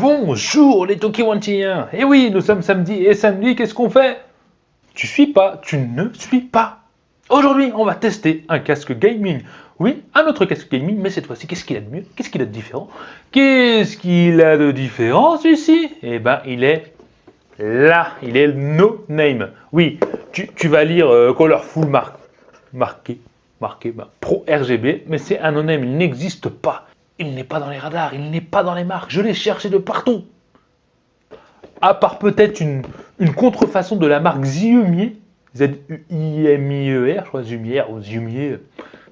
Bonjour les Tokiwantiens. Eh oui, nous sommes samedi et samedi, qu'est-ce qu'on fait? Tu suis pas, tu ne suis pas. Aujourd'hui, on va tester un casque gaming. Oui, un autre casque gaming, mais cette fois-ci, qu'est-ce qu'il a de mieux? Qu'est-ce qu'il a de différent? Qu'est-ce qu'il a de différent, celui-ci? Eh ben, il est là, il est no name. Oui, tu vas lire Colorful marqué, Pro RGB, mais c'est un no name, il n'existe pas. Il n'est pas dans les radars, il n'est pas dans les marques, je l'ai cherché de partout. À part peut-être une contrefaçon de la marque Ziumier, Z-U-I-M-I-E-R, je crois, Ziumier ou Ziumier.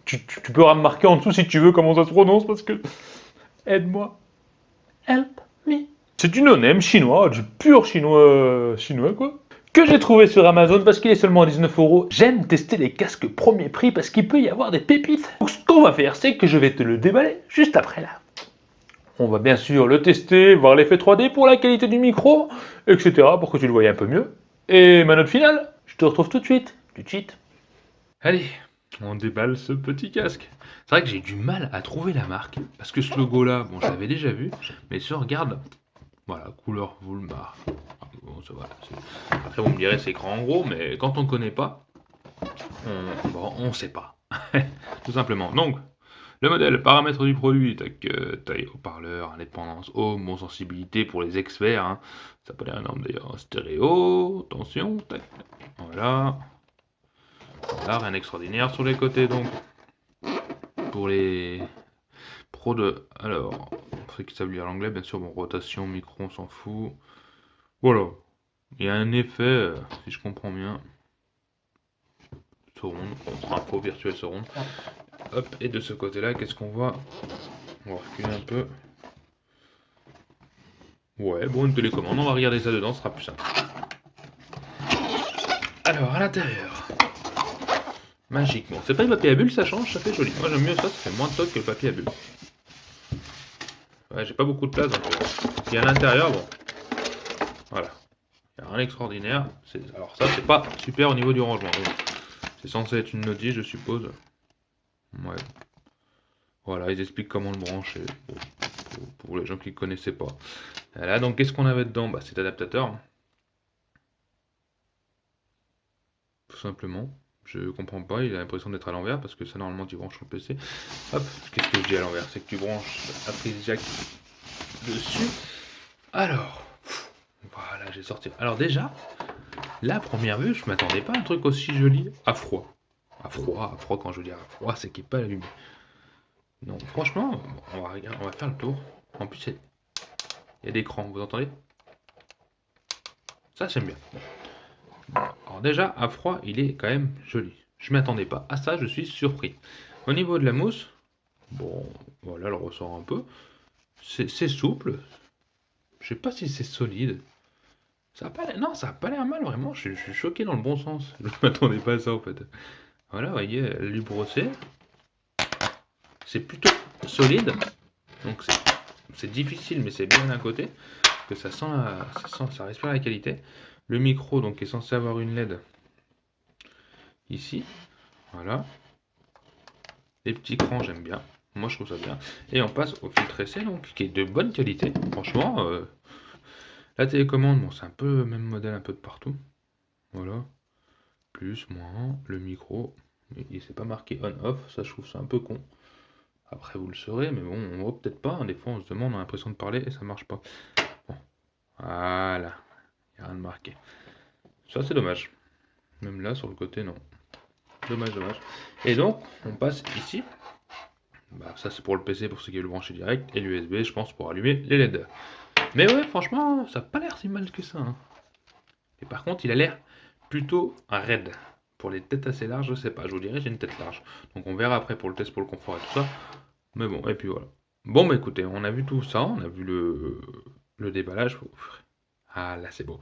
Tu peux remarquer en dessous si tu veux comment ça se prononce, parce que... Aide-moi. Help me. C'est une no-name chinois, du pur chinois quoi. Que j'ai trouvé sur Amazon parce qu'il est seulement à 19 €. J'aime tester les casques premier prix parce qu'il peut y avoir des pépites. Donc ce qu'on va faire, c'est que je vais te le déballer juste après là. On va bien sûr le tester, voir l'effet 3D pour la qualité du micro, etc. pour que tu le voyes un peu mieux. Et ma note finale, je te retrouve tout de suite. Tu cheats. Allez, on déballe ce petit casque. C'est vrai que j'ai du mal à trouver la marque, parce que ce logo-là, bon, je l'avais déjà vu, mais si on regarde, voilà, couleur Woolmar. Bon, ça va. Après, vous me direz, c'est écran en gros, mais quand on ne connaît pas, on sait pas. Tout simplement. Donc, le modèle, paramètres du produit, taille, haut-parleur, indépendance, home, bon, sensibilité pour les experts, hein. Ça peut être énorme d'ailleurs. Stéréo, tension, tac. Voilà. Voilà, rien d'extraordinaire sur les côtés donc. Pour les pros de. Alors, pour ceux qui savent lire l'anglais, bien sûr, bon, rotation, micro, on s'en fout. Voilà. Il y a un effet, si je comprends bien. Surround, contre info virtuel surround. Hop, et de ce côté-là, qu'est-ce qu'on voit? On va reculer un peu. Ouais, bon, une télécommande, on va regarder ça dedans, ce sera plus simple. Alors, à l'intérieur. Magique. Bon, c'est pas le papier à bulles, ça change, ça fait joli. Moi j'aime mieux ça, ça fait moins de toc que le papier à bulles. Ouais, j'ai pas beaucoup de place, donc et à l'intérieur, bon. Voilà. Il n'y a rien d'extraordinaire. Alors ça, c'est pas super au niveau du rangement. C'est censé être une notice, je suppose. Ouais. Voilà, ils expliquent comment le brancher. Pour les gens qui ne connaissaient pas. Voilà, donc qu'est-ce qu'on avait dedans? Bah, cet adaptateur. Tout simplement. Je comprends pas, il a l'impression d'être à l'envers parce que ça normalement tu branches sur le PC. Hop, qu'est-ce que je dis à l'envers? C'est que tu branches la prise jack dessus. Alors, voilà, j'ai sorti. Alors déjà, la première vue, je m'attendais pas à un truc aussi joli à froid. À froid, quand je dis à froid, c'est qu'il n'est pas allumé. Donc franchement, on va faire le tour. En plus, il y a des crans, vous entendez? Ça, j'aime bien. Alors déjà, à froid, il est quand même joli. Je m'attendais pas à ça, je suis surpris. Au niveau de la mousse, bon, voilà, elle ressort un peu. C'est souple. Je sais pas si c'est solide. Ça a pas l'air, non, ça a pas l'air mal, vraiment. Je suis choqué dans le bon sens. Je m'attendais pas à ça, en fait. Voilà, vous voyez, elle lui brossée. C'est plutôt solide. Donc c'est difficile, mais c'est bien d'un côté. Que ça sent, ça respire la qualité. Le micro, donc, est censé avoir une LED ici. Voilà. Les petits crans, j'aime bien. Moi, je trouve ça bien. Et on passe au filtre essai, donc, qui est de bonne qualité. Franchement, la télécommande, bon, c'est un peu le même modèle un peu de partout. Voilà. Plus, moins, le micro. Il s'est pas marqué on-off, ça, je trouve ça un peu con. Après, vous le saurez, mais bon, on voit peut-être pas. Des fois, on se demande, on a l'impression de parler et ça marche pas. Bon. Voilà. Il n'y a rien de marqué. Ça, c'est dommage. Même là, sur le côté, non. Dommage. Et donc, on passe ici. Bah, ça, c'est pour le PC, pour ceux qui veulent le brancher direct. Et l'USB, je pense, pour allumer les LED. Mais ouais, franchement, ça n'a pas l'air si mal que ça, hein. Et par contre, il a l'air plutôt raide. Pour les têtes assez larges, je sais pas. Je vous dirais, j'ai une tête large. Donc, on verra après pour le test, pour le confort et tout ça. Mais bon, et puis voilà. Bon, bah écoutez, on a vu tout ça. On a vu le déballage. Ah, là, c'est beau.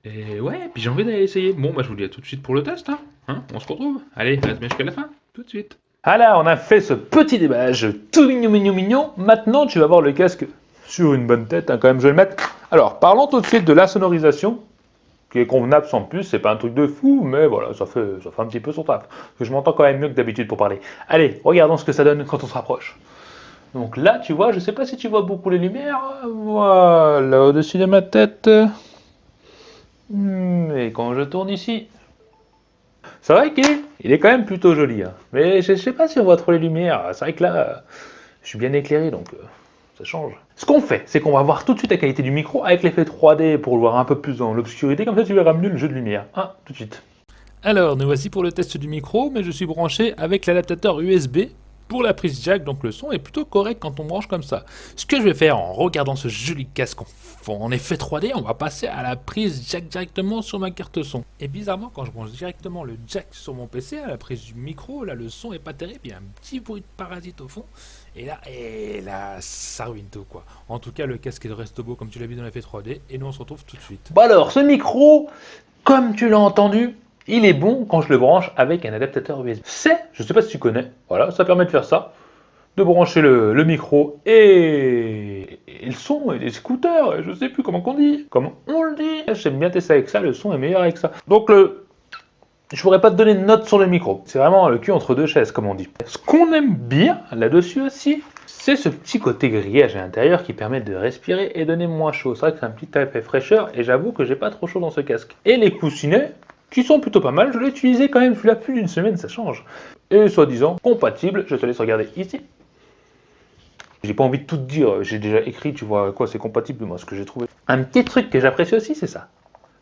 Et ouais, puis j'ai envie d'aller essayer. Bon, bah je vous dis à tout de suite pour le test, hein. On se retrouve. Allez, reste bien jusqu'à la fin, tout de suite. Ah, on a fait ce petit déballage tout mignon. Maintenant, tu vas voir le casque sur une bonne tête, hein, quand même, je vais le mettre. Alors, parlons tout de suite de la sonorisation, qui est convenable sans plus. C'est pas un truc de fou, mais voilà, ça fait un petit peu son taf. Parce que je m'entends quand même mieux que d'habitude pour parler. Allez, regardons ce que ça donne quand on se rapproche. Donc là, tu vois, je sais pas si tu vois beaucoup les lumières. Voilà, au-dessus de ma tête. Et quand je tourne ici, c'est vrai qu'il est quand même plutôt joli. Hein. Mais je sais pas si on voit trop les lumières. C'est vrai que là, je suis bien éclairé, donc ça change. Ce qu'on fait, c'est qu'on va voir tout de suite la qualité du micro avec l'effet 3D pour le voir un peu plus dans l'obscurité. Comme ça, tu verras mieux le jeu de lumière. Hein, tout de suite. Alors, nous voici pour le test du micro, mais je suis branché avec l'adaptateur USB pour la prise jack, donc le son est plutôt correct quand on branche comme ça. Ce que je vais faire en regardant ce joli casque en effet 3D, on va passer à la prise jack directement sur ma carte son. Et bizarrement, quand je branche directement le jack sur mon PC, à la prise du micro, là le son est pas terrible, il y a un petit bruit de parasite au fond, et là, ça ruine tout quoi. En tout cas, le casque reste beau comme tu l'as vu dans l'effet 3D, et nous on se retrouve tout de suite. Bon alors, ce micro, comme tu l'as entendu, il est bon quand je le branche avec un adaptateur USB. Je sais pas si tu connais, voilà, ça permet de faire ça, de brancher le micro et le son et les écouteurs, je sais plus comment on dit, comment on le dit. J'aime bien tester avec ça, le son est meilleur avec ça. Donc je pourrais pas te donner de note sur le micro, c'est vraiment le cul entre deux chaises comme on dit. Ce qu'on aime bien là-dessus aussi, c'est ce petit côté grillage à l'intérieur qui permet de respirer et donner moins chaud. C'est vrai que c'est un petit effet fraîcheur et j'avoue que j'ai pas trop chaud dans ce casque. Et les coussinets, qui sont plutôt pas mal, je l'ai utilisé quand même celui-là plus d'une semaine, ça change. Et soi-disant compatible, je te laisse regarder ici. J'ai pas envie de tout te dire, j'ai déjà écrit, tu vois, quoi c'est compatible, moi, ce que j'ai trouvé. Un petit truc que j'apprécie aussi, c'est ça.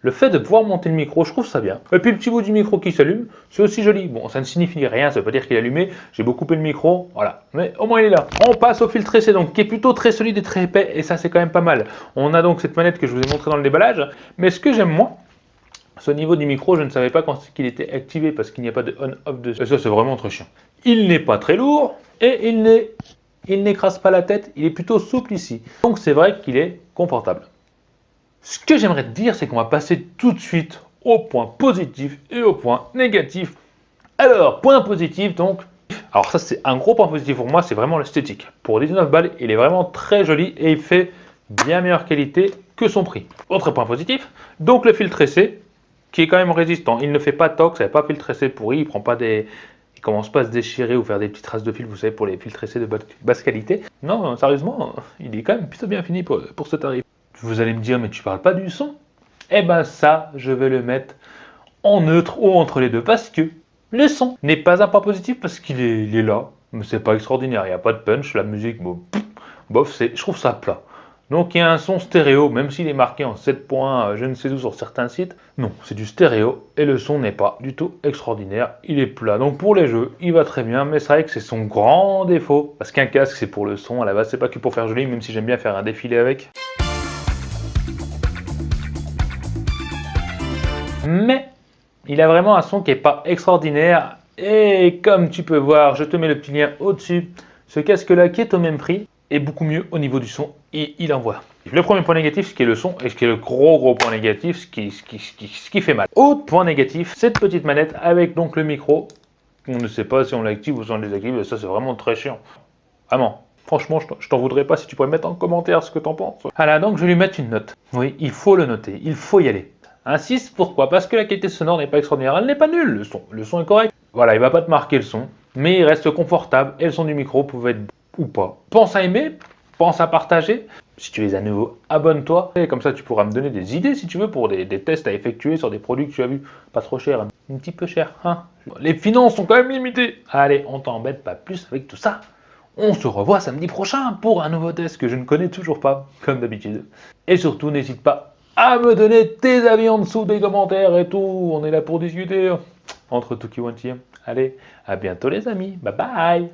Le fait de pouvoir monter le micro, je trouve ça bien. Et puis le petit bout du micro qui s'allume, c'est aussi joli. Bon, ça ne signifie rien, ça veut pas dire qu'il est allumé. J'ai beau coupé le micro, voilà. Mais au moins il est là. On passe au filtre essai, donc qui est plutôt très solide et très épais, et ça c'est quand même pas mal. On a donc cette manette que je vous ai montré dans le déballage, mais ce que j'aime moins, c'est au niveau du micro, je ne savais pas quand il était activé parce qu'il n'y a pas de on-off dessus. Et ça c'est vraiment très chiant. Il n'est pas très lourd, et il n'écrase pas la tête, il est plutôt souple ici. Donc c'est vrai qu'il est confortable. Ce que j'aimerais te dire, c'est qu'on va passer tout de suite au point positif et au point négatif. Alors, point positif donc. Alors ça c'est un gros point positif pour moi, c'est vraiment l'esthétique. Pour 19 balles, il est vraiment très joli et il fait bien meilleure qualité que son prix. Autre point positif, donc le filtre essai, qui est quand même résistant. Il ne fait pas tox, il n'y a pas filtre essai pourri, il prend pas des... Il commence pas à se déchirer ou faire des petites traces de fil, vous savez, pour les filtres essai de basse qualité. Non, sérieusement, il est quand même plutôt bien fini pour ce tarif. Vous allez me dire, mais tu parles pas du son? Eh ben ça, je vais le mettre en neutre ou entre les deux parce que le son n'est pas un point positif parce qu'il est là, mais c'est pas extraordinaire, il n'y a pas de punch, la musique, bon, bof, je trouve ça plat. Donc il y a un son stéréo, même s'il est marqué en 7 points, je ne sais où sur certains sites, non, c'est du stéréo et le son n'est pas du tout extraordinaire, il est plat. Donc pour les jeux, il va très bien, mais c'est vrai que c'est son grand défaut, parce qu'un casque c'est pour le son, à la base c'est pas que pour faire joli, même si j'aime bien faire un défilé avec. Mais il a vraiment un son qui n'est pas extraordinaire. Et comme tu peux voir, je te mets le petit lien au-dessus. Ce casque-là qui est au même prix est beaucoup mieux au niveau du son et il envoie. Le premier point négatif, ce qui est le son, et ce qui est le gros point négatif, ce qui fait mal. Autre point négatif, cette petite manette avec donc le micro. On ne sait pas si on l'active ou si on le désactive, ça c'est vraiment très chiant. Vraiment. Franchement, je t'en voudrais pas si tu pourrais mettre en commentaire ce que t'en penses. Voilà, donc je vais lui mettre une note. Oui, il faut le noter, il faut y aller. Un 6, pourquoi? Parce que la qualité sonore n'est pas extraordinaire, elle n'est pas nulle, le son est correct. Voilà, il va pas te marquer le son, mais il reste confortable et le son du micro pouvait être ou pas. Pense à aimer, pense à partager. Si tu es à nouveau, abonne-toi. Et comme ça, tu pourras me donner des idées si tu veux pour des tests à effectuer sur des produits que tu as vus. Pas trop cher, un petit peu cher. Hein. Les finances sont quand même limitées. Allez, on t'embête pas plus avec tout ça. On se revoit samedi prochain pour un nouveau test que je ne connais toujours pas, comme d'habitude. Et surtout, n'hésite pas à me donner tes avis en dessous des commentaires et tout. On est là pour discuter entre Tuki Wanti. Allez, à bientôt les amis. Bye bye.